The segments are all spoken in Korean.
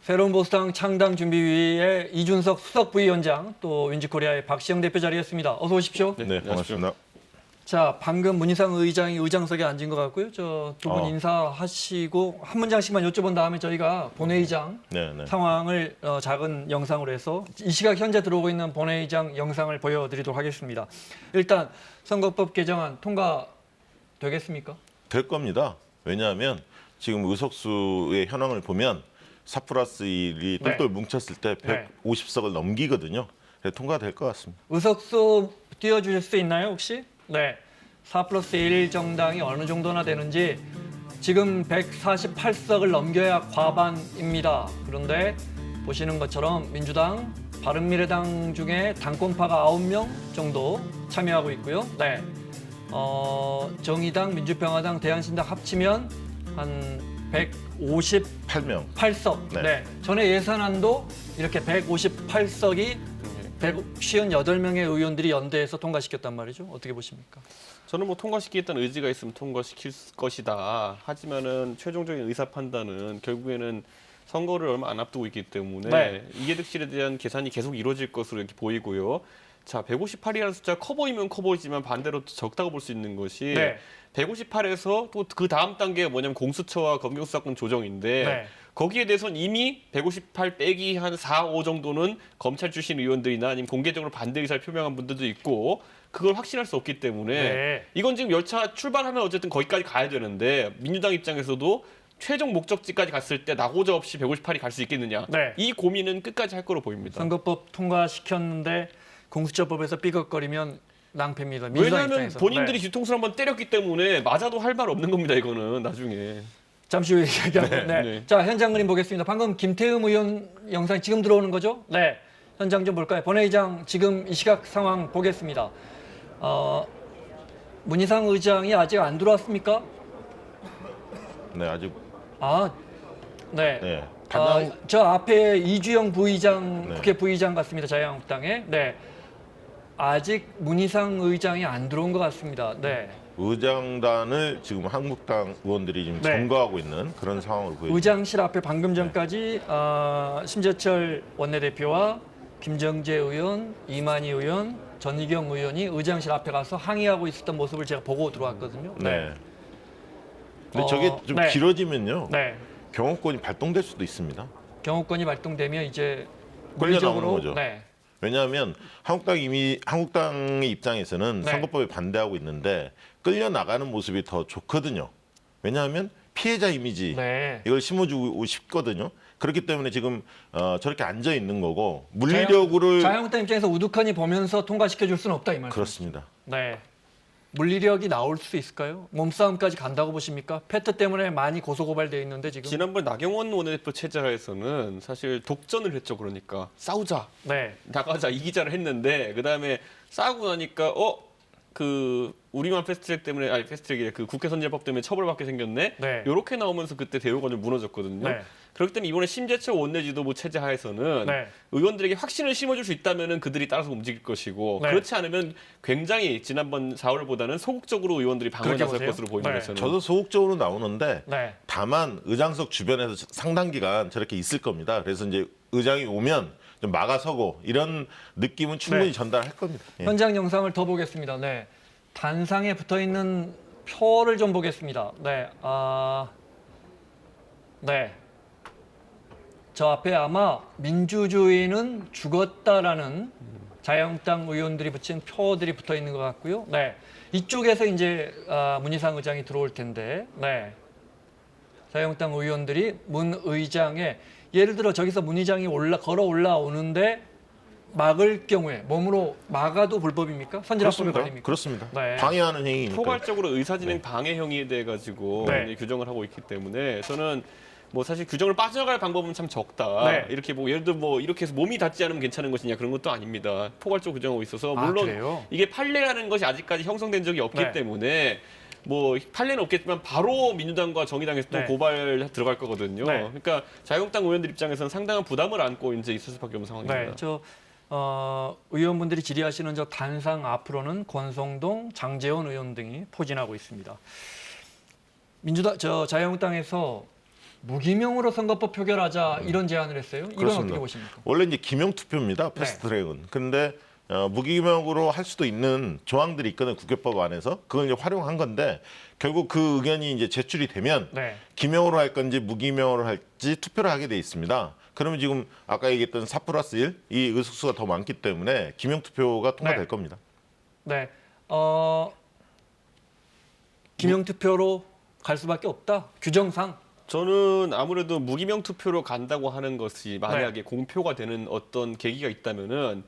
새로운 보수당 창당 준비위의 이준석 수석 부위원장, 또 윈지코리아의 박시영 대표 자리했습니다. 어서 오십시오. 네, 반갑습니다. 자, 방금 문희상 의장이 의장석에 앉은 것 같고요. 저 두 분 인사하시고 한 문장씩만 여쭤본 다음에 저희가 본회의장 상황을 작은 영상으로 해서 이 시각 현재 들어오고 있는 본회의장 영상을 보여드리도록 하겠습니다. 일단 선거법 개정안 통과되겠습니까? 될 겁니다. 왜냐하면 지금 의석수의 현황을 보면 4+1이 똘똘 뭉쳤을 때 150석을 넘기거든요. 그래서 통과될 것 같습니다. 의석수 띄워주실 수 있나요, 혹시? 네. 4+1 정당이 어느 정도나 되는지 지금 148석을 넘겨야 과반입니다. 그런데 보시는 것처럼 민주당, 바른미래당 중에 당권파가 9명 정도 참여하고 있고요. 네. 정의당, 민주평화당, 대한신당 합치면 한 158명. 8석. 네. 전에 예산안도 이렇게 158석이 158명의 의원들이 연대해서 통과시켰단 말이죠. 어떻게 보십니까? 저는 뭐 통과시키겠다는 의지가 있으면 통과시킬 것이다. 하지만은 최종적인 의사 판단은 결국에는 선거를 얼마 안 앞두고 있기 때문에 이해득실에 대한 계산이 계속 이루어질 것으로 이렇게 보이고요. 자, 158이라는 숫자 커 보이면 커 보이지만 반대로 적다고 볼 수 있는 것이 158에서 또 그 다음 단계가 뭐냐면 공수처와 검경수사권 조정인데 거기에 대해서는 이미 158 빼기 한 4, 5 정도는 검찰 출신 의원들이나 아니면 공개적으로 반대 의사를 표명한 분들도 있고 그걸 확신할 수 없기 때문에 이건 지금 열차 출발하면 어쨌든 거기까지 가야 되는데 민주당 입장에서도 최종 목적지까지 갔을 때 나고자 없이 158이 갈 수 있겠느냐. 이 고민은 끝까지 할 거로 보입니다. 선거법 통과시켰는데 공수처법에서 삐걱거리면 낭패입니다. 왜냐하면 본인들이 뒤통수를 한번 때렸기 때문에 맞아도 할 말 없는 겁니다. 이거는 나중에. 잠시 후에 얘기하고. 자, 현장 그림 보겠습니다. 방금 김태흠 의원 영상 지금 들어오는 거죠? 네. 현장 좀 볼까요? 본회의장 지금 이 시각 상황 보겠습니다. 문희상 의장이 아직 안 들어왔습니까? 네, 아직. 저 앞에 이주영 부의장, 국회 부의장 같습니다. 자유한국당에. 네. 아직 문희상 의장이 안 들어온 것 같습니다. 네. 의장단을 지금 한국당 의원들이 지금 점거하고 있는 그런 상황으로 보입니다. 의장실 앞에 방금 전까지 심재철 원내대표와 김정재 의원, 이만희 의원, 전희경 의원이 의장실 앞에 가서 항의하고 있었던 모습을 제가 보고 들어왔거든요. 근데 저게 좀 길어지면요. 경호권이 발동될 수도 있습니다. 경호권이 발동되면 이제 끌려 나오는 거죠. 네. 왜냐하면 한국당의 입장에서는 선거법에 반대하고 있는데 끌려 나가는 모습이 더 좋거든요. 왜냐하면 피해자 이미지 이걸 심어주고 싶거든요. 그렇기 때문에 지금 저렇게 앉아 있는 거고 물리력으로 자유한국당 입장에서 우두커니 보면서 통과시켜 줄 수는 없다 이 말씀. 그렇습니다. 네. 물리력이 나올 수 있을까요? 몸싸움까지 간다고 보십니까? 페트 때문에 많이 고소고발돼 있는데 지금. 지난번 나경원 원내대표 체제하에서는 사실 독전을 했죠. 그러니까 싸우자, 나가자 이기자를 했는데 그 다음에 싸우고 나니까 우리만 패스트트랙 때문에 패스트트랙이 그 국회 선진법 때문에 처벌받게 생겼네. 이렇게 나오면서 그때 대우가 좀 무너졌거든요. 그렇기 때문에 이번에 심재철 원내지도부 체제 하에서는 의원들에게 확신을 심어줄 수 있다면은 그들이 따라서 움직일 것이고 그렇지 않으면 굉장히 지난번 4월보다는 소극적으로 의원들이 방어에 나설 것으로 보입니다. 저도 소극적으로 나오는데 다만 의장석 주변에서 상당 기간 저렇게 있을 겁니다. 그래서 이제 의장이 오면 좀 막아서고 이런 느낌은 충분히 전달할 겁니다. 현장 영상을 더 보겠습니다. 단상에 붙어 있는 표를 좀 보겠습니다. 저 앞에 아마 민주주의는 죽었다라는 자유한국당 의원들이 붙인 표들이 붙어 있는 것 같고요. 이쪽에서 이제 문희상 의장이 들어올 텐데, 자유한국당 의원들이 문 의장에 예를 들어 저기서 문 의장이 걸어 올라오는데 막을 경우에 몸으로 막아도 불법입니까? 선진화법에 걸립니까? 그렇습니다. 방해하는 행위니까. 포괄적으로 의사진행 방해 행위에 대해 가지고 규정을 하고 있기 때문에 저는 뭐 사실 규정을 빠져나갈 방법은 참 적다. 이렇게 뭐 예를 들어 뭐 이렇게 해서 몸이 닿지 않으면 괜찮은 것이냐 그런 것도 아닙니다. 포괄적으로 규정하고 있어서 물론 이게 판례라는 것이 아직까지 형성된 적이 없기 때문에 뭐 판례는 없겠지만 바로 민주당과 정의당에서 또 고발 들어갈 거거든요. 그러니까 자유한국당 의원들 입장에서는 상당한 부담을 안고 이제 있을 수밖에 없는 상황입니다. 의원분들이 질의하시는 저 단상 앞으로는 권성동, 장제원 의원 등이 포진하고 있습니다. 자유한국당에서 무기명으로 선거법 표결하자 이런 제안을 했어요. 이건 그렇습니다. 어떻게 보십니까? 원래 이제 기명 투표입니다. 패스트트랙은. 근데 무기명으로 할 수도 있는 조항들이 있거든 국회법 안에서 그걸 이제 활용한 건데 결국 그 의견이 이제 제출이 되면 기명으로 할 건지 무기명으로 할지 투표를 하게 돼 있습니다. 그러면 지금 아까 얘기했던 4+1 이 의석수가 더 많기 때문에 기명 투표가 통과될 겁니다. 네, 기명 투표로 갈 수밖에 없다. 규정상. 저는 아무래도 무기명 투표로 간다고 하는 것이 만약에 공표가 되는 어떤 계기가 있다면은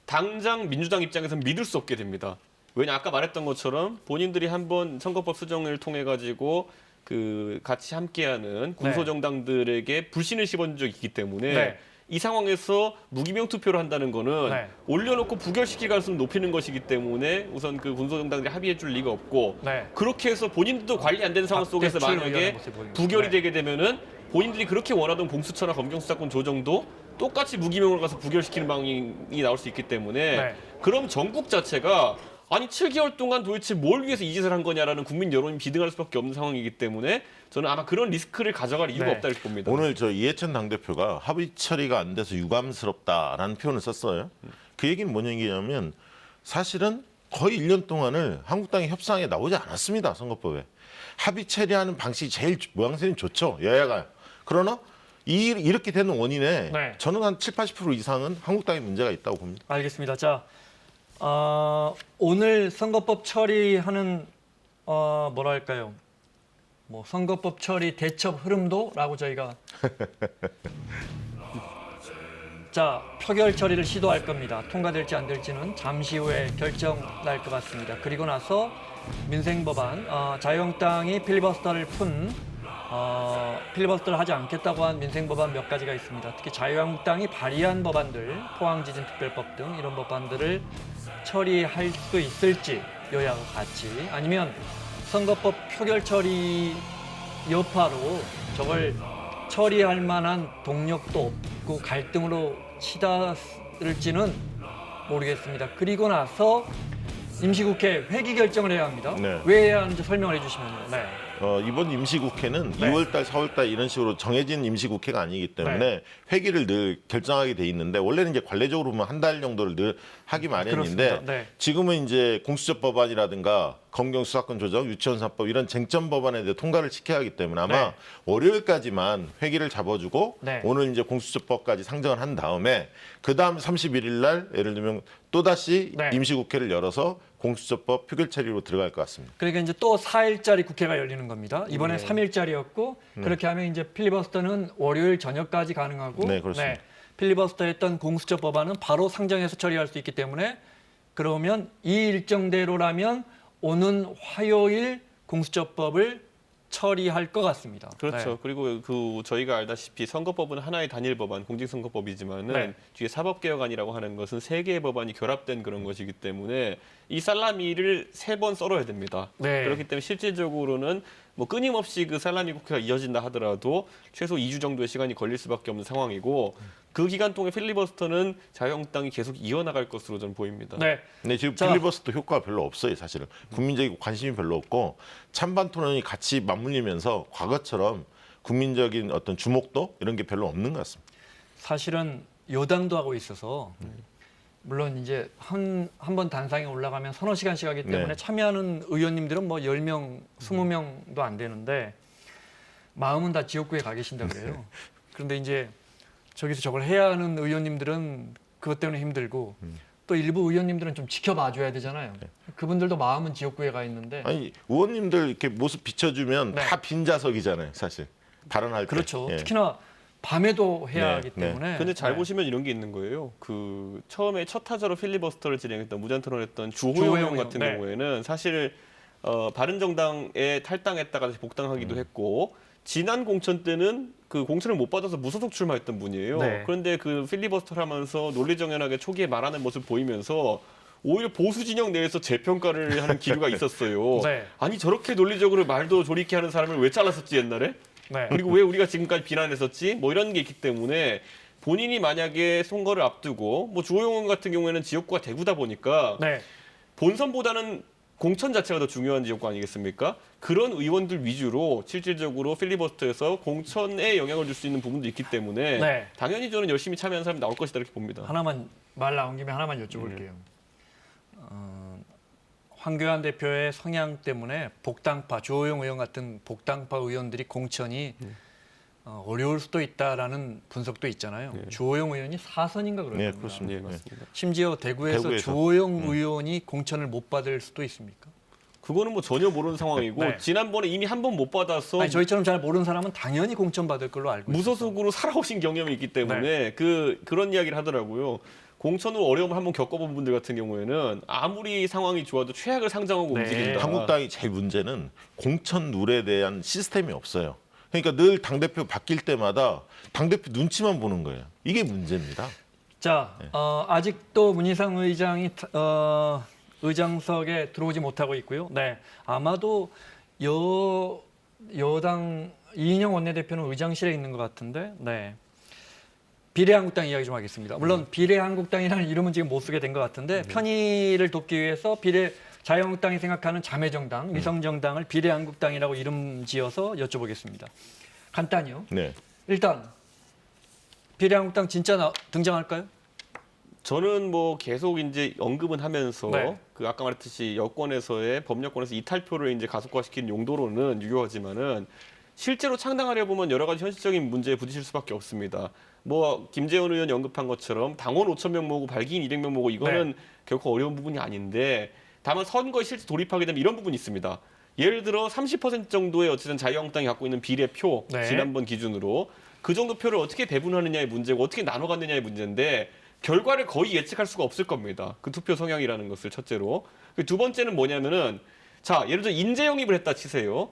당장 민주당 입장에서는 믿을 수 없게 됩니다. 왜냐 아까 말했던 것처럼 본인들이 한번 선거법 수정을 통해 가지고 그 같이 함께하는 군소정당들에게 불신을 씹은 적이 있기 때문에 이 상황에서 무기명 투표를 한다는 거는 올려놓고 부결시킬 가능성을 높이는 것이기 때문에 우선 그 군소정당들이 합의해줄 리가 없고 그렇게 해서 본인들도 관리 안 되는 상황 속에서 만약에 부결이 되게 되면은 본인들이 그렇게 원하던 공수처나 검경수사권 조정도 똑같이 무기명으로 가서 부결시키는 방향이 나올 수 있기 때문에 그럼 전국 자체가 아니 7개월 동안 도대체 뭘 위해서 이 짓을 한 거냐라는 국민 여론이 비등할 수밖에 없는 상황이기 때문에 저는 아마 그런 리스크를 가져갈 이유가 없다 이렇게 봅니다. 오늘 저 이해찬 당대표가 합의 처리가 안 돼서 유감스럽다라는 표현을 썼어요. 그 얘기는 뭔 얘기냐면 사실은 거의 1년 동안을 한국당이 협상에 나오지 않았습니다. 선거법에. 합의 처리하는 방식이 제일 모양새는 좋죠. 여야가. 그러나 이렇게 되는 원인에 저는 한 70~80% 이상은 한국당의 문제가 있다고 봅니다. 알겠습니다. 자, 오늘 선거법 처리하는 뭐랄까요? 뭐 선거법 처리 대첩 흐름도라고 저희가 자 표결 처리를 시도할 겁니다. 통과될지 안 될지는 잠시 후에 결정 날 것 같습니다. 그리고 나서 민생법안 자유한국당이 필리버스터를 필리버스터를 하지 않겠다고 한 민생법안 몇 가지가 있습니다. 특히 자유한국당이 발의한 법안들, 포항지진특별법 등 이런 법안들을 처리할 수 있을지 여야가 같이 아니면 선거법 표결 처리 여파로 저걸 처리할 만한 동력도 없고 갈등으로 치달을지는 모르겠습니다. 그리고 나서 임시국회 회기 결정을 해야 합니다. 왜 해야 하는지 설명을 해주시면요. 이번 임시국회는 2월달, 4월달 이런 식으로 정해진 임시국회가 아니기 때문에 회기를 늘 결정하게 돼 있는데 원래는 이제 관례적으로 보면 한 달 정도를 늘 하기 마련인데 지금은 이제 공수처 법안이라든가 검경수사권 조정, 유치원사법 이런 쟁점 법안에 대해 통과를 시켜야 하기 때문에 아마 월요일까지만 회기를 잡아주고 오늘 이제 공수처법까지 상정을 한 다음에 그 다음 31일 날 예를 들면 또다시 임시국회를 열어서 공수처법 표결 처리로 들어갈 것 같습니다. 그러니까 이제 또 4일짜리 국회가 열리는 겁니다. 이번에 3일짜리였고 그렇게 하면 이제 필리버스터는 월요일 저녁까지 가능하고 그렇습니다. 필리버스터 했던 공수처 법안은 바로 상정해서 처리할 수 있기 때문에 그러면 이 일정대로라면 오는 화요일 공수처법을 처리할 것 같습니다. 그렇죠. 그리고 그 저희가 알다시피 선거법은 하나의 단일 법안, 공직선거법이지만은 뒤에 사법개혁안이라고 하는 것은 3개의 법안이 결합된 그런 것이기 때문에 이 살라미를 3번 썰어야 됩니다. 그렇기 때문에 실질적으로는 뭐 끊임없이 그 살라미 국회가 이어진다 하더라도 최소 2주 정도의 시간이 걸릴 수밖에 없는 상황이고 그 기간 동안 필리버스터는 자유한국당이 계속 이어나갈 것으로 저는 보입니다. 근데 지금 필리버스터 효과가 별로 없어요, 사실은. 국민적인 관심이 별로 없고 찬반 토론이 같이 맞물리면서 과거처럼 국민적인 어떤 주목도 이런 게 별로 없는 것 같습니다. 사실은 여당도 하고 있어서 물론 이제 한 번 단상에 올라가면 서너 시간씩 하기 때문에 참여하는 의원님들은 뭐 10명, 20명도 안 되는데 마음은 다 지역구에 가 계신다 그래요. 그런데 이제 저기서 저걸 해야 하는 의원님들은 그것 때문에 힘들고 또 일부 의원님들은 좀 지켜봐 줘야 되잖아요. 그분들도 마음은 지역구에 가 있는데 아니 의원님들 이렇게 모습 비춰주면 다 빈자석이잖아요, 사실. 발언할 때. 그렇죠. 특히나 밤에도 해야 하기 때문에. 근데 잘 보시면 이런 게 있는 거예요. 그 처음에 첫 타자로 필리버스터를 진행했던 무전토론했던 주호영 의원 같은 경우에는 사실 바른정당에 탈당했다가 다시 복당하기도 했고 지난 공천 때는 그 공천을 못 받아서 무소속 출마했던 분이에요. 그런데 그 필리버스터를 하면서 논리정연하게 초기에 말하는 모습 보이면서 오히려 보수 진영 내에서 재평가를 하는 기류가 있었어요. 아니 저렇게 논리적으로 말도 조리케 하는 사람을 왜 잘랐었지 옛날에? 그리고 왜 우리가 지금까지 비난했었지? 뭐 이런 게 있기 때문에 본인이 만약에 선거를 앞두고 뭐 주호영 의원 같은 경우에는 지역구가 대구다 보니까 본선보다는 공천 자체가 더 중요한 지역구 아니겠습니까? 그런 의원들 위주로 실질적으로 필리버스터에서 공천에 영향을 줄 수 있는 부분도 있기 때문에 네. 당연히 저는 열심히 참여하는 사람이 나올 것이다 이렇게 봅니다. 하나만 말 나온 김에 하나만 여쭤볼게요. 황교안 대표의 성향 때문에 복당파, 주호영 의원 같은 복당파 의원들이 공천이 어려울 수도 있다라는 분석도 있잖아요. 주호영 의원이 4선인가 그러거든요. 네, 그렇습니다. 네, 맞습니다. 심지어 대구에서 주호영 의원이 공천을 못 받을 수도 있습니까? 그거는 뭐 전혀 모르는 상황이고 네. 지난번에 이미 한 번 못 받아서 아니, 저희처럼 잘 모르는 사람은 당연히 공천 받을 걸로 알고 있어요. 무소속으로 살아오신 경험이 있기 때문에 그런 이야기를 하더라고요. 공천으로 어려움을 한번 겪어본 분들 같은 경우에는 아무리 상황이 좋아도 최악을 상정하고 움직인다. 한국당이 제일 문제는 공천 룰에 대한 시스템이 없어요. 그러니까 늘 당대표 바뀔 때마다 당대표 눈치만 보는 거예요. 이게 문제입니다. 자, 아직도 문희상 의장이 의장석에 들어오지 못하고 있고요. 네, 아마도 여당 이인영 원내대표는 의장실에 있는 것 같은데, 네. 비례한국당 이야기 좀 하겠습니다. 물론 비례한국당이라는 이름은 지금 못 쓰게 된 것 같은데 편의를 돕기 위해서 자유한국당이 생각하는 자매정당, 위성정당을 비례한국당이라고 이름 지어서 여쭤보겠습니다. 간단히요. 네. 일단 비례한국당 진짜 등장할까요? 저는 뭐 계속 이제 언급은 하면서 네. 그 아까 말했듯이 여권에서의 법여권에서 이탈표를 이제 가속화시키는 용도로는 유효하지만은 실제로 창당하려 보면 여러 가지 현실적인 문제에 부딪힐 수밖에 없습니다. 뭐 김재원 의원이 언급한 것처럼 당원 5,000명 모으고 발기인 200명 모으고 이거는 결코 어려운 부분이 아닌데 다만 선거에 실제 돌입하게 되면 이런 부분이 있습니다. 예를 들어 30% 정도의 어쨌든 자유한국당이 갖고 있는 비례표 지난번 기준으로 그 정도 표를 어떻게 배분하느냐의 문제고 어떻게 나눠 갖느냐의 문제인데 결과를 거의 예측할 수가 없을 겁니다. 그 투표 성향이라는 것을 첫째로. 두 번째는 뭐냐면은 자, 예를 들어 인재 영입을 했다 치세요.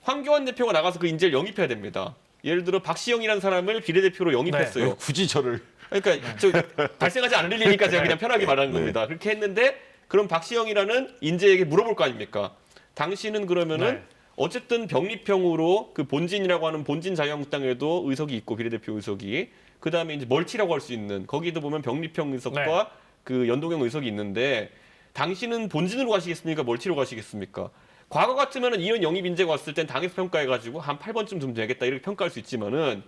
황교안 대표가 나가서 그 인재를 영입해야 됩니다. 예를 들어 박시영이라는 사람을 비례대표로 영입했어요. 왜 굳이 저를 그러니까 발생하지 않을 일이니까 제가 그냥 편하게 말하는 겁니다. 그렇게 했는데 그럼 박시영이라는 인재에게 물어볼 거 아닙니까? 당신은 그러면은 어쨌든 병립형으로 그 본진이라고 하는 본진 자유한국당에도 의석이 있고 비례대표 의석이 그다음에 이제 멀티라고 할 수 있는 거기도 보면 병립형 의석과 그 연동형 의석이 있는데 당신은 본진으로 가시겠습니까? 멀티로 가시겠습니까? 과거 같으면은 이런 영입 인재가 왔을 땐 당에서 평가해가지고 한 8번쯤 두면 되겠다 이렇게 평가할 수 있지만은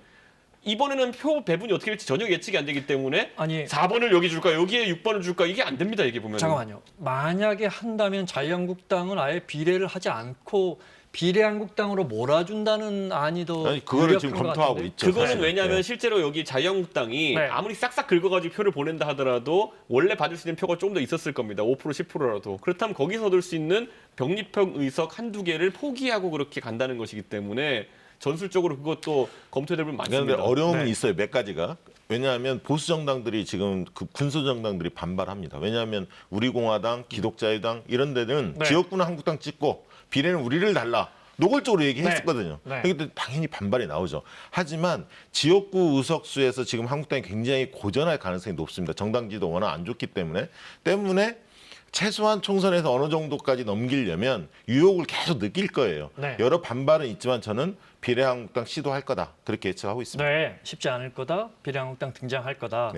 이번에는 표 배분이 어떻게 될지 전혀 예측이 안 되기 때문에 4번을 여기 줄까 여기에 6번을 줄까 이게 안 됩니다 이게 보면. 잠깐만요. 만약에 한다면 자유한국당은 아예 비례를 하지 않고 비례한국당으로 몰아준다는 안이 더 그거를 지금 검토하고 있죠. 그거는 사실. 왜냐하면 실제로 여기 자유한국당이 아무리 싹싹 긁어가지고 표를 보낸다 하더라도 원래 받을 수 있는 표가 조금 더 있었을 겁니다. 5% 10%라도. 그렇다면 거기서 얻을 수 있는 병립형 의석 한두 개를 포기하고 그렇게 간다는 것이기 때문에 전술적으로 그것도 검토될 부분 많습니다. 그런데 어려움은 있어요. 몇 가지가. 왜냐하면 보수 정당들이 지금 그 군소 정당들이 반발합니다. 왜냐하면 우리공화당, 기독자유당 이런 데는 지역구는 한국당 찍고 비례는 우리를 달라. 노골적으로 얘기했었거든요. 그런데 당연히 반발이 나오죠. 하지만 지역구 의석수에서 지금 한국당이 굉장히 고전할 가능성이 높습니다. 정당 지도 워낙 안 좋기 때문에 최소한 총선에서 어느 정도까지 넘기려면 유혹을 계속 느낄 거예요. 여러 반발은 있지만 저는 비례한국당 시도할 거다. 그렇게 예측하고 있습니다. 네, 쉽지 않을 거다. 비례한국당 등장할 거다.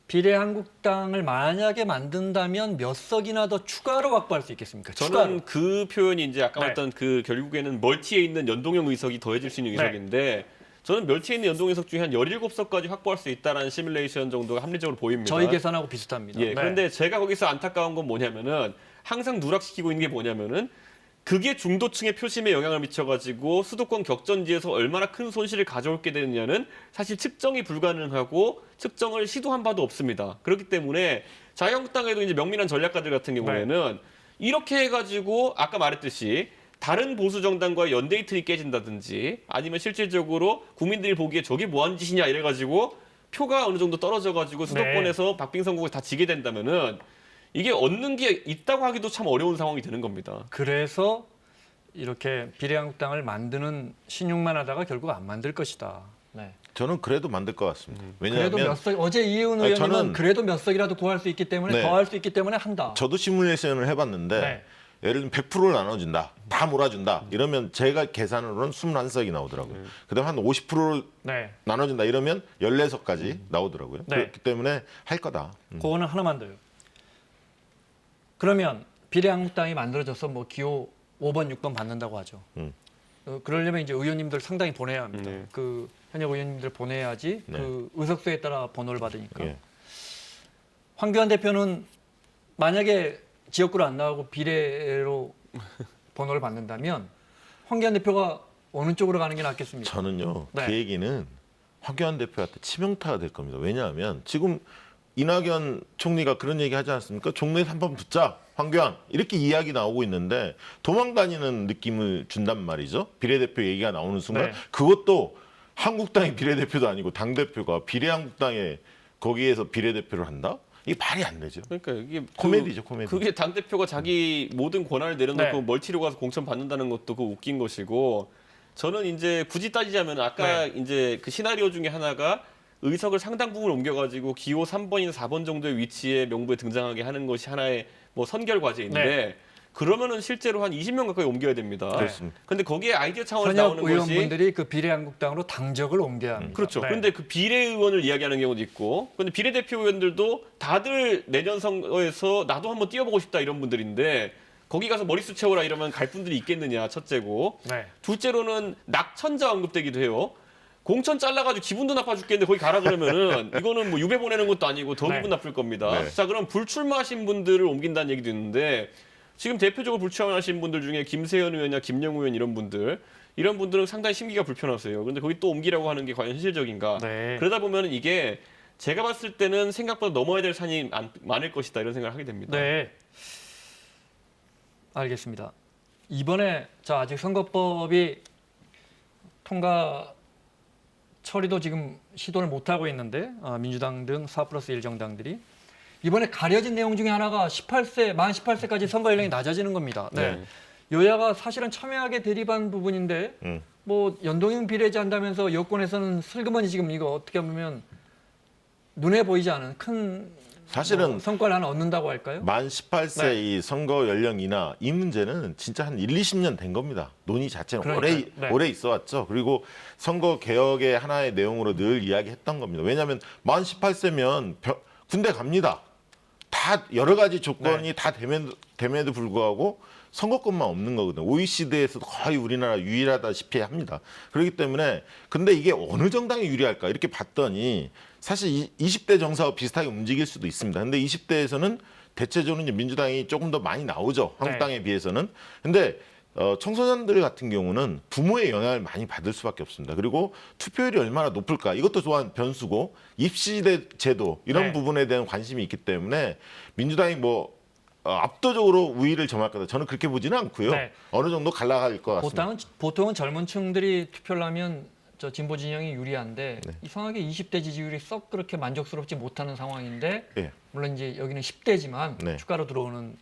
비례한국당을 만약에 만든다면 몇 석이나 더 추가로 확보할 수 있겠습니까? 저는 추가로. 그 표현이 이제 아까 말했던 그 결국에는 멀티에 있는 연동형 의석이 더해질 수 있는 의석인데 저는 멀티에 있는 연동 의석 중에 한 17석까지 확보할 수 있다는 시뮬레이션 정도가 합리적으로 보입니다. 저희 계산하고 비슷합니다. 그런데 제가 거기서 안타까운 건 뭐냐면은 항상 누락시키고 있는 게 뭐냐면은 그게 중도층의 표심에 영향을 미쳐가지고 수도권 격전지에서 얼마나 큰 손실을 가져올게 되느냐는 사실 측정이 불가능하고 측정을 시도한 바도 없습니다. 그렇기 때문에 자유한국당에도 이제 명민한 전략가들 같은 경우에는 이렇게 해가지고 아까 말했듯이 다른 보수 정당과의 연대의 틀이 깨진다든지 아니면 실질적으로 국민들이 보기에 저게 뭐하는 짓이냐 이래가지고 표가 어느 정도 떨어져가지고 수도권에서 박빙 선거가 다 지게 된다면은 이게 얻는 게 있다고 하기도 참 어려운 상황이 되는 겁니다. 그래서 이렇게 비례한국당을 만드는 신용만 하다가 결국 안 만들 것이다. 저는 그래도 만들 것 같습니다. 왜냐하면 그래도 몇 석, 어제 이혜훈 의원님은 그래도 몇 석이라도 구할 수 있기 때문에 더 할 수 있기 때문에 한다. 저도 시뮬레이션을 해봤는데 예를 들면 100%를 나눠준다. 다 몰아준다. 이러면 제가 계산으로는 21석이 나오더라고요. 그다음 한 50%를 나눠준다. 이러면 14석까지 나오더라고요. 그렇기 때문에 할 거다. 그거는 하나만 더요. 그러면 비례한국당이 만들어져서 뭐 기호 5번, 6번 받는다고 하죠. 그러려면 이제 의원님들 상당히 보내야 합니다. 그 현역 의원님들 보내야지 그 의석수에 따라 번호를 받으니까. 황교안 대표는 만약에 지역구로 안 나가고 비례로 번호를 받는다면 황교안 대표가 어느 쪽으로 가는 게 낫겠습니까? 저는요. 그 얘기는 황교안 대표한테 치명타가 될 겁니다. 왜냐하면 지금 이낙연 총리가 그런 얘기 하지 않습니까? 종로에서 한번 붙자. 황교안 이렇게 이야기 나오고 있는데 도망다니는 느낌을 준단 말이죠. 비례대표 얘기가 나오는 순간 그것도 한국당의 비례대표도 아니고 당대표가 비례한국당에 거기에서 비례대표를 한다? 이게 말이 안 되죠. 그러니까 이게 코미디죠, 코미디. 그게 당 대표가 자기 모든 권한을 내려놓고 멀티로 가서 공천 받는다는 것도 그 웃긴 것이고, 저는 이제 굳이 따지자면 아까 이제 그 시나리오 중에 하나가 의석을 상당 부분 옮겨가지고 기호 3번이나 4번 정도의 위치에 명부에 등장하게 하는 것이 하나의 뭐 선결 과제인데 그러면은 실제로 한 20명 가까이 옮겨야 됩니다. 그렇습니다. 근데 거기에 아이디어 차원에서 현역 나오는 것이 의원분들이 그 비례한국당으로 당적을 옮겨야 합니다. 그렇죠. 근데 그 비례의원을 이야기하는 경우도 있고, 근데 비례대표 의원들도 다들 내년 선거에서 나도 한번 뛰어보고 싶다 이런 분들인데 거기 가서 머릿수 채워라 이러면 갈 분들이 있겠느냐, 첫째고. 둘째로는 낙천자 언급되기도 해요. 공천 잘라가지고 기분도 나빠 죽겠는데 거기 가라 그러면은 이거는 뭐 유배 보내는 것도 아니고 더 기분 나쁠 겁니다. 자, 그럼 불출마하신 분들을 옮긴다는 얘기도 있는데 지금 대표적으로 불출마하신 분들 중에 김세현 의원이나 김영우 의원 이런 분들은 상당히 심기가 불편하세요. 그런데 거기 또 옮기라고 하는 게 과연 현실적인가? 그러다 보면은 이게 제가 봤을 때는 생각보다 넘어야 될 산이 많을 것이다 이런 생각을 하게 됩니다. 네. 알겠습니다. 이번에 아직 선거법이 통과 처리도 지금 시도를 못하고 있는데 민주당 등 4+1 정당들이 이번에 가려진 내용 중에 하나가 만 18세까지 선거 연령이 낮아지는 겁니다. 여야가 사실은 첨예하게 대립한 부분인데 뭐 연동형 비례제 한다면서 여권에서는 슬그머니 지금 이거 어떻게 보면 눈에 보이지 않은 큰 사실은 성과를 하나 얻는다고 할까요? 만 18세 이 선거 연령이나 이 문제는 진짜 한 1, 20년 된 겁니다. 논의 자체는 오래 있어 왔죠. 그리고 선거 개혁의 하나의 내용으로 늘 이야기했던 겁니다. 왜냐하면 만 18세면 군대 갑니다. 다 여러 가지 조건이 다 됨에도 불구하고 선거권만 없는 거거든요. OECD에서도 거의 우리나라 유일하다시피 합니다. 그렇기 때문에 근데 이게 어느 정당이 유리할까 이렇게 봤더니 사실 20대 정서와 비슷하게 움직일 수도 있습니다. 근데 20대에서는 대체적으로 이제 민주당이 조금 더 많이 나오죠. 한국당에 비해서는. 근데 청소년들 같은 경우는 부모의 영향을 많이 받을 수밖에 없습니다. 그리고 투표율이 얼마나 높을까 이것도 또한 변수고 입시제 제도 이런 부분에 대한 관심이 있기 때문에 민주당이 압도적으로 우위를 점할 거다. 저는 그렇게 보지는 않고요. 어느 정도 갈라갈 것 같습니다. 보통은 젊은 층들이 투표를 하면 진보 진영이 유리한데 이상하게 20대 지지율이 썩 그렇게 만족스럽지 못하는 상황인데 물론 이제 여기는 10대지만 추가로 들어오는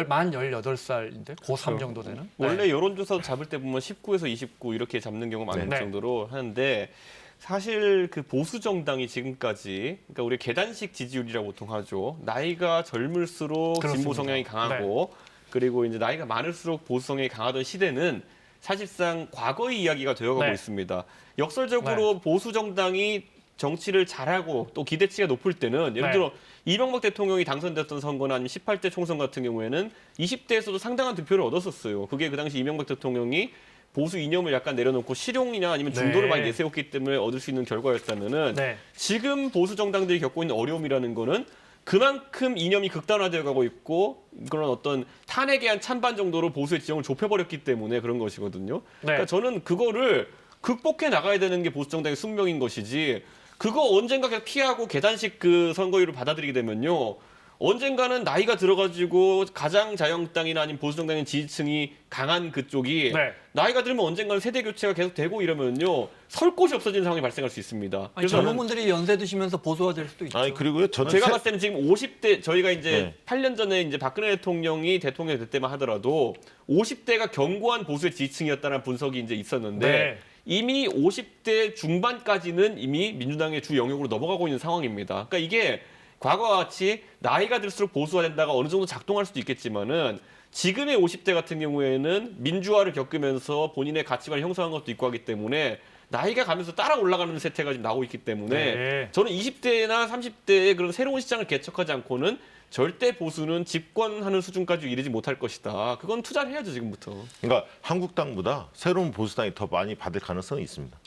만 18살인데 고3 정도 되는 원래 여론조사 잡을 때 보면 19에서 29 이렇게 잡는 경우가 많을 정도로 하는데 사실 그 보수 정당이 지금까지 그러니까 우리 계단식 지지율이라고 보통 하죠. 나이가 젊을수록 진보 성향이 강하고 그리고 이제 나이가 많을수록 보수 성향이 강하던 시대는 사실상 과거의 이야기가 되어가고 있습니다. 역설적으로 보수 정당이 정치를 잘하고 또 기대치가 높을 때는 예를 들어 이명박 대통령이 당선됐던 선거나 아니면 18대 총선 같은 경우에는 20대에서도 상당한 득표를 얻었었어요. 그게 그 당시 이명박 대통령이 보수 이념을 약간 내려놓고 실용이나 아니면 중도를 많이 내세웠기 때문에 얻을 수 있는 결과였다면은 지금 보수 정당들이 겪고 있는 어려움이라는 거는 그만큼 이념이 극단화되어 가고 있고 그런 어떤 탄핵에 대한 찬반 정도로 보수의 지형을 좁혀버렸기 때문에 그런 것이거든요. 그러니까 저는 그거를 극복해 나가야 되는 게 보수 정당의 숙명인 것이지 그거 언젠가 계속 피하고 계단식 그 선거율을 받아들이게 되면요. 언젠가는 나이가 들어가지고 가장 자유한국당이나 아니면 보수정당의 지지층이 강한 그쪽이 나이가 들면 언젠가는 세대 교체가 계속 되고 이러면요 설 곳이 없어지는 상황이 발생할 수 있습니다. 그래서 젊은 분들이 연세 드시면서 보수화될 수도 있죠. 그리고요 제가 봤을 때는 지금 50대 저희가 이제 8년 전에 이제 박근혜 대통령이 대통령이 될 때만 하더라도 50대가 견고한 보수의 지지층이었다는 분석이 이제 있었는데 이미 50대 중반까지는 이미 민주당의 주 영역으로 넘어가고 있는 상황입니다. 그러니까 이게 과거와 같이 나이가 들수록 보수화된다가 어느 정도 작동할 수도 있겠지만은 지금의 50대 같은 경우에는 민주화를 겪으면서 본인의 가치관을 형성한 것도 있고 하기 때문에 나이가 가면서 따라 올라가는 세태가 지금 나오고 있기 때문에 네. 저는 20대나 30대의 그런 새로운 시장을 개척하지 않고는 절대 보수는 집권하는 수준까지 이르지 못할 것이다. 그건 투자를 해야죠, 지금부터. 그러니까 한국당보다 새로운 보수당이 더 많이 받을 가능성이 있습니다.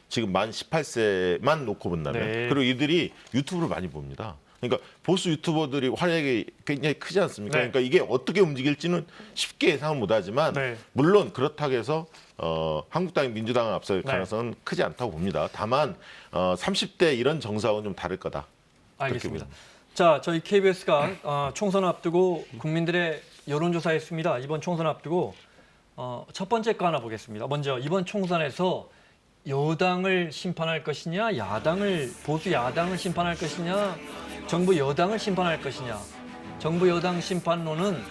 지금 만 18세만 놓고 본다면. 네. 그리고 이들이 유튜브를 많이 봅니다. 그러니까 보수 유튜버들이 활약이 굉장히 크지 않습니까? 네. 그러니까 이게 어떻게 움직일지는 쉽게 예상은 못하지만 네. 물론 그렇다고 해서 한국당이 민주당을 앞설 네. 가능성은 크지 않다고 봅니다. 다만 30대 이런 정사하고는 좀 다를 거다. 알겠습니다. 자, 저희 KBS가 총선 앞두고 국민들의 여론조사했습니다. 이번 총선 앞두고 첫 번째 거 하나 보겠습니다. 먼저 이번 총선에서 여당을 심판할 것이냐, 보수 야당을 심판할 것이냐, 정부 여당을 심판할 것이냐. 정부 여당 심판론은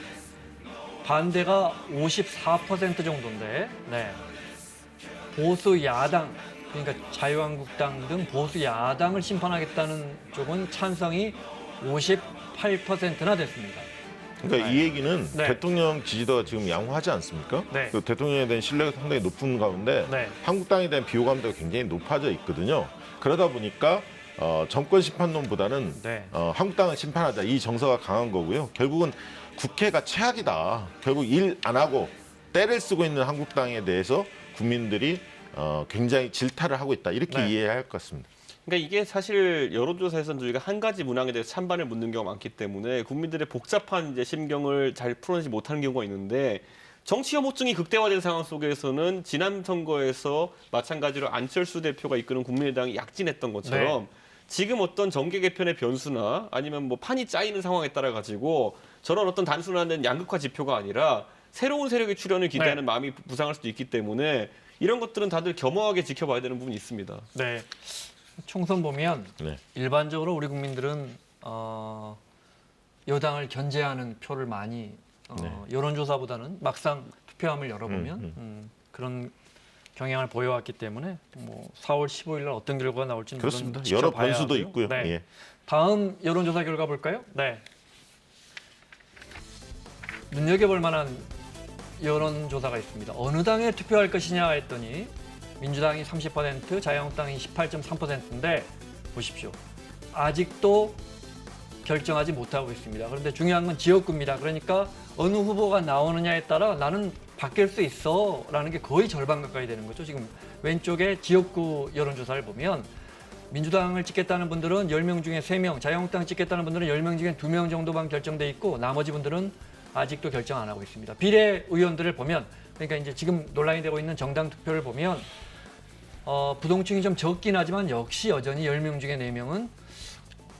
반대가 54% 정도인데, 네. 보수 야당, 그러니까 자유한국당 등 보수 야당을 심판하겠다는 쪽은 찬성이 58%나 됐습니다. 그러니까 네. 이 얘기는 네. 대통령 지지도가 지금 양호하지 않습니까? 네. 그 대통령에 대한 신뢰가 상당히 높은 가운데 네. 한국당에 대한 비호감도가 굉장히 높아져 있거든요. 그러다 보니까 정권 심판론보다는 네. 한국당을 심판하자 이 정서가 강한 거고요. 결국은 국회가 최악이다. 결국 일 안 하고 때를 쓰고 있는 한국당에 대해서 국민들이 굉장히 질타를 하고 있다. 이렇게 네. 이해해야 할 것 같습니다. 그러니까 이게 사실 여론조사에서는 저희가 한 가지 문항에 대해서 찬반을 묻는 경우가 많기 때문에 국민들의 복잡한 이제 심경을 잘 풀어내지 못하는 경우가 있는데 정치 혐오증이 극대화된 상황 속에서는 지난 선거에서 마찬가지로 안철수 대표가 이끄는 국민의당이 약진했던 것처럼 지금 어떤 정계 개편의 변수나 아니면 뭐 판이 짜이는 상황에 따라 가지고 저런 어떤 단순한 양극화 지표가 아니라 새로운 세력의 출현을 기대하는 마음이 부상할 수도 있기 때문에 이런 것들은 다들 겸허하게 지켜봐야 되는 부분이 있습니다. 네. 총선 보면 네. 일반적으로 우리 국민들은 여당을 견제하는 표를 많이 여론조사보다는 막상 투표함을 열어보면 그런 경향을 보여왔기 때문에 뭐 4월 15일 날 어떤 결과가 나올지는 그렇습니다. 물론 여러 지켜봐야 변수도 하고요. 있고요. 네. 예. 다음 여론조사 결과 볼까요? 네. 눈여겨볼 만한 여론조사가 있습니다. 어느 당에 투표할 것이냐 했더니 민주당이 30%, 자유한국당이 18.3%인데 보십시오. 아직도 결정하지 못하고 있습니다. 그런데 중요한 건 지역구입니다. 그러니까 어느 후보가 나오느냐에 따라 나는 바뀔 수 있어 라는 게 거의 절반 가까이 되는 거죠. 지금 왼쪽에 지역구 여론조사를 보면 민주당을 찍겠다는 분들은 10명 중에 3명, 자유한국당 찍겠다는 분들은 10명 중에 2명 정도만 결정돼 있고 나머지 분들은 아직도 결정 안 하고 있습니다. 비례 의원들을 보면 그러니까 이제 지금 논란이 되고 있는 정당 투표를 보면 부동층이 좀 적긴 하지만 역시 여전히 10명 중에 4명은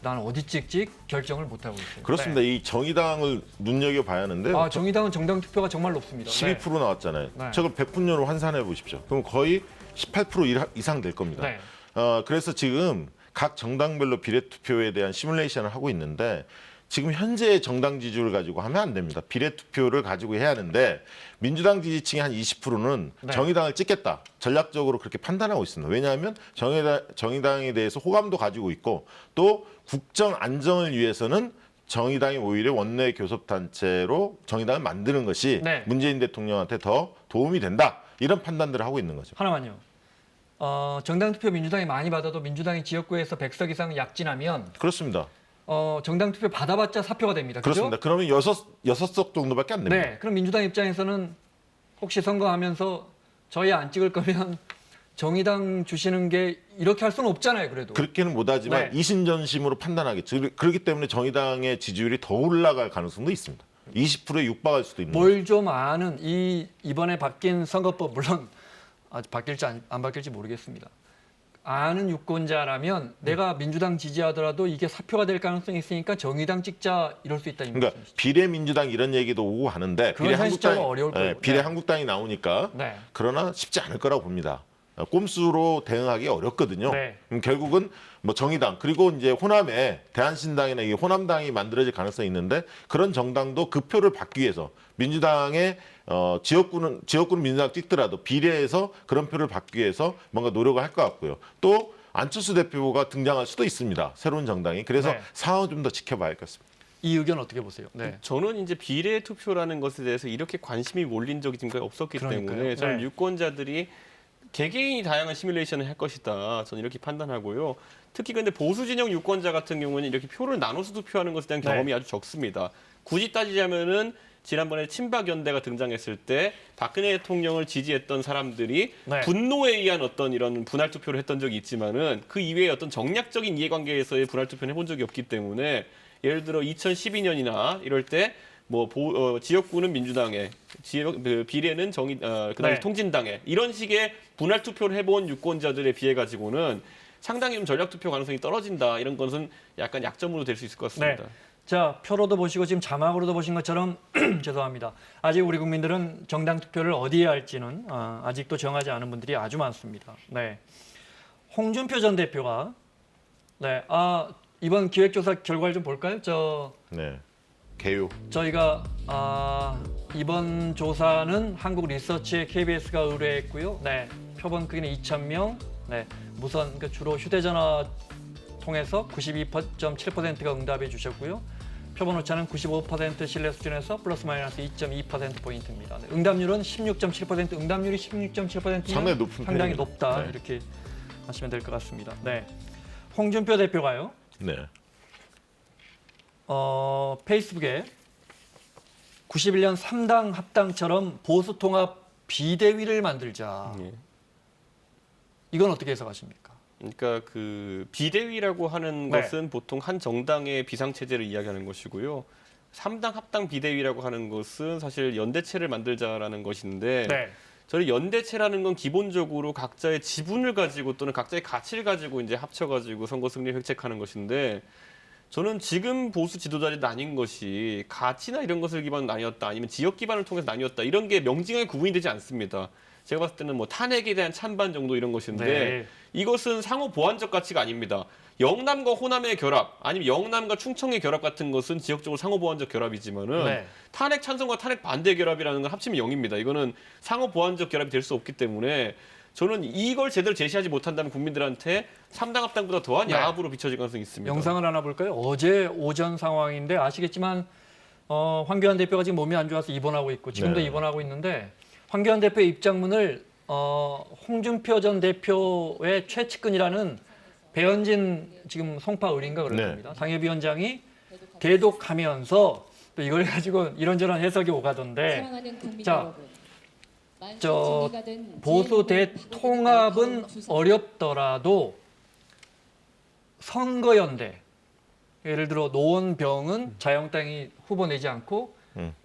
난 어디 찍지 결정을 못하고 있어요. 그렇습니다. 이 정의당을 눈여겨봐야 하는데 정의당은 정당 투표가 정말 높습니다. 12% 나왔잖아요. 네. 저걸 100분율로 환산해 보십시오. 그럼 거의 18% 이상 될 겁니다. 네. 그래서 지금 각 정당별로 비례투표에 대한 시뮬레이션을 하고 있는데 지금 현재의 정당 지지율을 가지고 하면 안 됩니다. 비례투표를 가지고 해야 하는데 민주당 지지층의 한 20%는 정의당을 찍겠다. 전략적으로 그렇게 판단하고 있습니다. 왜냐하면 정의당에 대해서 호감도 가지고 있고 또 국정 안정을 위해서는 정의당이 오히려 원내 교섭단체로 정의당을 만드는 것이 문재인 대통령한테 더 도움이 된다. 이런 판단들을 하고 있는 거죠. 하나만요. 정당 투표 민주당이 많이 받아도 민주당이 지역구에서 100석 이상 약진하면 그렇습니다. 정당 투표 받아봤자 사표가 됩니다. 그죠? 그렇습니다. 그러면 6석 정도밖에 안 됩니다. 네. 그럼 민주당 입장에서는 혹시 선거하면서 저희 안 찍을 거면 정의당 주시는 게 이렇게 할 수는 없잖아요. 그래도. 그렇게는 못하지만 이심전심으로 판단하겠죠. 그렇기 때문에 정의당의 지지율이 더 올라갈 가능성도 있습니다. 20%에 육박할 수도 있는 뭘 좀 아는 이번에 바뀐 선거법 물론 아직 바뀔지 안 바뀔지 모르겠습니다. 아는 유권자라면 내가 민주당 지지하더라도 이게 사표가 될 가능성이 있으니까 정의당 찍자 이럴 수 있다. 그러니까 비례민주당 이런 얘기도 오고 하는데 비례 한국당이 나오니까 그러나 쉽지 않을 거라고 봅니다. 꼼수로 대응하기 어렵거든요. 결국은 뭐 정의당 그리고 이제 호남에 대한신당이나 이 호남당이 만들어질 가능성이 있는데 그런 정당도 그 표를 받기 위해서 민주당의 지역구는 민주당 찍더라도 비례해서 그런 표를 받기 위해서 뭔가 노력을 할 것 같고요. 또 안철수 대표가 등장할 수도 있습니다. 새로운 정당이. 그래서 상황을 좀 더 지켜봐야 할 것 같습니다. 이 의견 어떻게 보세요? 저는 이제 비례 투표라는 것에 대해서 이렇게 관심이 몰린 적이 지금까지 없었기 때문에 저는 유권자들이 개개인이 다양한 시뮬레이션을 할 것이다. 저는 이렇게 판단하고요. 특히 근데 보수 진영 유권자 같은 경우는 이렇게 표를 나눠서 투표하는 것에 대한 경험이 아주 적습니다. 굳이 따지자면은 지난번에 친박연대가 등장했을 때 박근혜 대통령을 지지했던 사람들이 분노에 의한 어떤 이런 분할 투표를 했던 적이 있지만은 그 이외에 어떤 정략적인 이해관계에서의 분할 투표는 해본 적이 없기 때문에 예를 들어 2012년이나 이럴 때 뭐 지역구는 민주당에, 비례는 그다음에 통진당에 이런 식의 분할 투표를 해본 유권자들에 비해 가지고는 상당히 좀 전략 투표 가능성이 떨어진다. 이런 것은 약간 약점으로 될 수 있을 것 같습니다. 네. 자, 표로도 보시고 지금 자막으로도 보신 것처럼 죄송합니다. 아직 우리 국민들은 정당 투표를 어디에 할지는 아직도 정하지 않은 분들이 아주 많습니다. 네. 홍준표 전 대표가 이번 기획조사 결과를 좀 볼까요? 개요. 저희가 이번 조사는 한국 리서치에 KBS가 의뢰했고요. 표본 크기는 2,000명. 무선 주로 휴대전화 통해서 92.7%가 응답해 주셨고요. 표본 오차는 95% 신뢰 수준에서 플러스 마이너스 2.2%포인트입니다. 응답률은 16.7%, 응답률이 16.7%면 상당히 높다. 이렇게 하시면 될 것 같습니다. 홍준표 대표가요. 페이스북에 91년 3당 합당처럼 보수통합 비대위를 만들자. 이건 어떻게 해석하십니까? 그러니까 그 비대위라고 하는 것은 보통 한 정당의 비상체제를 이야기하는 것이고요. 3당 합당 비대위라고 하는 것은 사실 연대체를 만들자라는 것인데 저희 연대체라는 건 기본적으로 각자의 지분을 가지고 또는 각자의 가치를 가지고 이제 합쳐가지고 선거 승리를 획책하는 것인데 저는 지금 보수 지도자들이 나뉜 것이 가치나 이런 것을 기반으로 나뉘었다 아니면 지역 기반을 통해서 나뉘었다 이런 게 명징하게 구분이 되지 않습니다. 제가 봤을 때는 뭐 탄핵에 대한 찬반 정도 이런 것인데 이것은 상호 보완적 가치가 아닙니다. 영남과 호남의 결합 아니면 영남과 충청의 결합 같은 것은 지역적으로 상호 보완적 결합이지만은 탄핵 찬성과 탄핵 반대 결합이라는 건 합치면 0입니다. 이거는 상호 보완적 결합이 될 수 없기 때문에 저는 이걸 제대로 제시하지 못한다면 국민들한테 3당 합당보다 더한 야합으로 비춰질 가능성이 있습니다. 영상을 하나 볼까요? 어제 오전 상황인데 아시겠지만 황교안 대표가 지금 몸이 안 좋아서 입원하고 있고 지금도 입원하고 있는데 황교안 대표의 입장문을 홍준표 전 대표의 최측근이라는 배현진 지금 송파 의리인가 그럴 겁니다. 당협위원장이 대독하면서 또 이걸 가지고 이런저런 해석이 오가던데 보수 대통합은 어렵더라도 선거연대 예를 들어 노원병은 자유한국당이 후보 내지 않고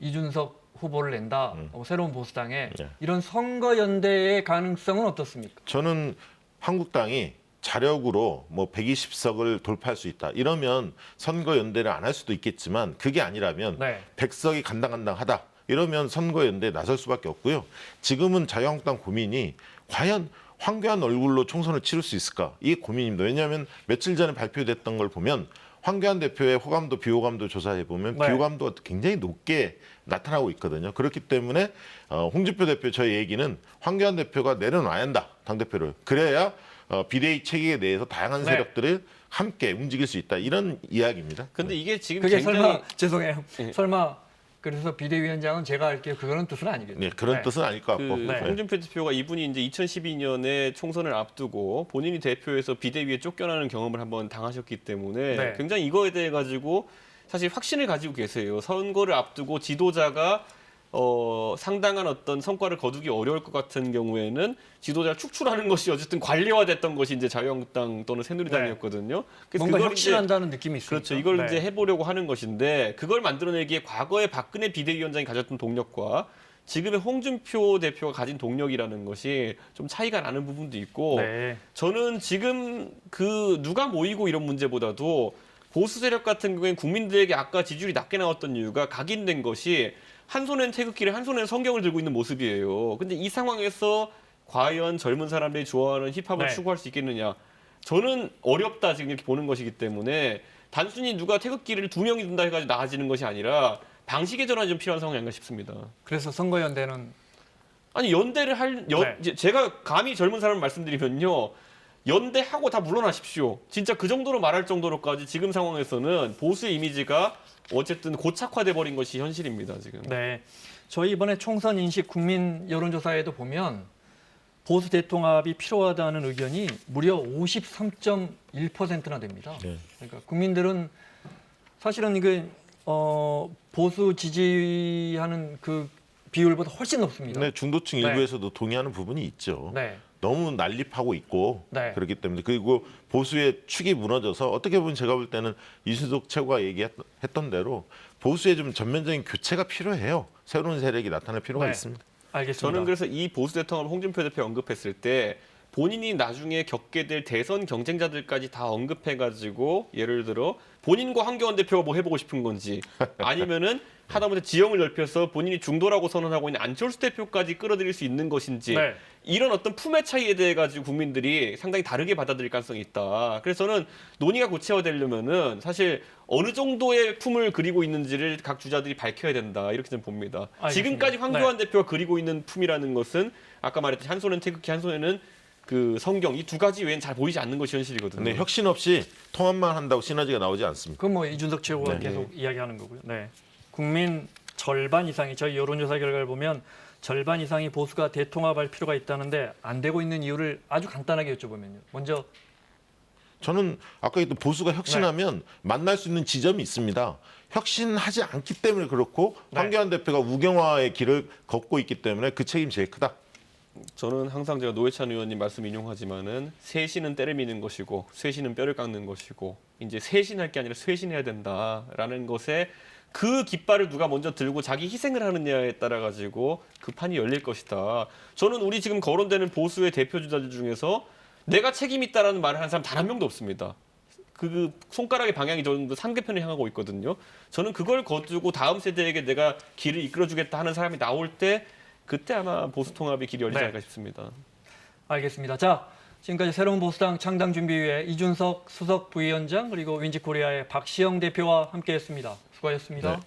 이준석 후보를 낸다. 새로운 보수당에 이런 선거연대의 가능성은 어떻습니까? 저는 한국당이 자력으로 뭐 120석을 돌파할 수 있다. 이러면 선거연대를 안 할 수도 있겠지만 그게 아니라면 100석이 간당간당하다. 이러면 선거연대에 나설 수밖에 없고요. 지금은 자유한국당 고민이 과연 황교안 얼굴로 총선을 치를 수 있을까? 이게 고민입니다. 왜냐하면 며칠 전에 발표됐던 걸 보면 황교안 대표의 호감도 비호감도 조사해 보면 비호감도가 굉장히 높게 나타나고 있거든요. 그렇기 때문에 홍준표 대표 저희 얘기는 황교안 대표가 내려놔야 한다. 당대표를. 그래야 비대위 체계에 대해서 다양한 세력들을 함께 움직일 수 있다. 이런 이야기입니다. 근데 이게 지금 그게 굉장히 설마 죄송해요. 설마 그래서 비대위원장은 제가 할게요. 그거는 뜻은 아니겠죠. 그런 뜻은 아닐 것 같고. 홍준표 대표가 이분이 이제 2012년에 총선을 앞두고 본인이 대표에서 비대위에 쫓겨나는 경험을 한번 당하셨기 때문에 굉장히 이거에 대해 가지고 사실 확신을 가지고 계세요. 선거를 앞두고 지도자가 상당한 어떤 성과를 거두기 어려울 것 같은 경우에는 지도자를 축출하는 것이 어쨌든 관리화됐던 것이 이제 자유한국당 또는 새누리당이었거든요. 그래서 뭔가 그걸 혁신한다는 느낌이 있습니다. 그렇죠. 이걸 이제 해보려고 하는 것인데 그걸 만들어내기에 과거에 박근혜 비대위원장이 가졌던 동력과 지금의 홍준표 대표가 가진 동력이라는 것이 좀 차이가 나는 부분도 있고 저는 지금 그 누가 모이고 이런 문제보다도 보수 세력 같은 경우에는 국민들에게 아까 지지율이 낮게 나왔던 이유가 각인된 것이 한 손엔 태극기를 한 손엔 성경을 들고 있는 모습이에요. 근데 이 상황에서 과연 젊은 사람들이 좋아하는 힙합을 추구할 수 있겠느냐? 저는 어렵다 지금 이렇게 보는 것이기 때문에 단순히 누가 태극기를 2명이 든다 해가지고 나아지는 것이 아니라 방식의 전환이 좀 필요한 상황이 아닌가 싶습니다. 그래서 선거연대는 아니 연대를 제가 감히 젊은 사람을 말씀드리면요. 연대하고 다 물러나십시오. 진짜 그 정도로 말할 정도로까지 지금 상황에서는 보수의 이미지가 어쨌든 고착화돼 버린 것이 현실입니다. 지금. 저희 이번에 총선 인식 국민 여론조사에도 보면 보수 대통합이 필요하다는 의견이 무려 53.1%나 됩니다. 네. 그러니까 국민들은 사실은 이게 보수 지지하는 그 비율보다 훨씬 높습니다. 네, 중도층 네. 일부에서도 동의하는 부분이 있죠. 네. 너무 난립하고 있고 네. 그렇기 때문에 그리고 보수의 축이 무너져서 어떻게 보면 제가 볼 때는 이준석 최고가 얘기했던 대로 보수의 좀 전면적인 교체가 필요해요. 새로운 세력이 나타날 필요가 네. 있습니다. 알겠습니다. 저는 그래서 이 보수 대통합을 홍준표 대표 언급했을 때 본인이 나중에 겪게 될 대선 경쟁자들까지 다 언급해가지고 예를 들어 본인과 한교안 대표가 뭐 해보고 싶은 건지 아니면은 하다못해 지형을 넓혀서 본인이 중도라고 선언하고 있는 안철수 대표까지 끌어들일 수 있는 것인지 네. 이런 어떤 품의 차이에 대해 가지고 국민들이 상당히 다르게 받아들일 가능성이 있다. 그래서 저는 논의가 구체화되려면은 사실 어느 정도의 품을 그리고 있는지를 각 주자들이 밝혀야 된다. 이렇게 저는 봅니다. 알겠습니다. 지금까지 황교안 대표가 그리고 있는 품이라는 것은 아까 말했듯이 한 손은 태극기, 한 손에는 그 성경 이 두 가지 외엔 잘 보이지 않는 것이 현실이거든요. 근데 혁신 없이 통합만 한다고 시너지가 나오지 않습니다. 그건 뭐 이준석 최고가 네. 계속 이야기하는 거고요. 네. 국민 절반 이상이 저희 여론조사 결과를 보면 절반 이상이 보수가 대통합할 필요가 있다는데 안 되고 있는 이유를 아주 간단하게 여쭤보면요. 먼저 저는 아까 얘기했던 보수가 혁신하면 만날 수 있는 지점이 있습니다. 혁신하지 않기 때문에 그렇고 네. 황교안 대표가 우경화의 길을 걷고 있기 때문에 그 책임이 제일 크다. 저는 항상 제가 노회찬 의원님 말씀 인용하지만은 쇄신은 때를 미는 것이고 쇄신은 뼈를 깎는 것이고 이제 쇄신할 게 아니라 쇄신해야 된다라는 것에 그 깃발을 누가 먼저 들고 자기 희생을 하느냐에 따라 가지고 그 판이 열릴 것이다. 저는 우리 지금 거론되는 보수의 대표 주자들 중에서 내가 책임 있다라는 말을 하는 사람 단 한 명도 없습니다. 그 손가락의 방향이 저는 상대편을 향하고 있거든요. 저는 그걸 거두고 다음 세대에게 내가 길을 이끌어주겠다 하는 사람이 나올 때 그때 아마 보수 통합의 길이 열리지 네. 않을까 싶습니다. 알겠습니다. 자, 지금까지 새로운 보수당 창당준비위의 이준석 수석 부위원장 그리고 윈지코리아의 박시영 대표와 함께했습니다. 수고하셨습니다. 네.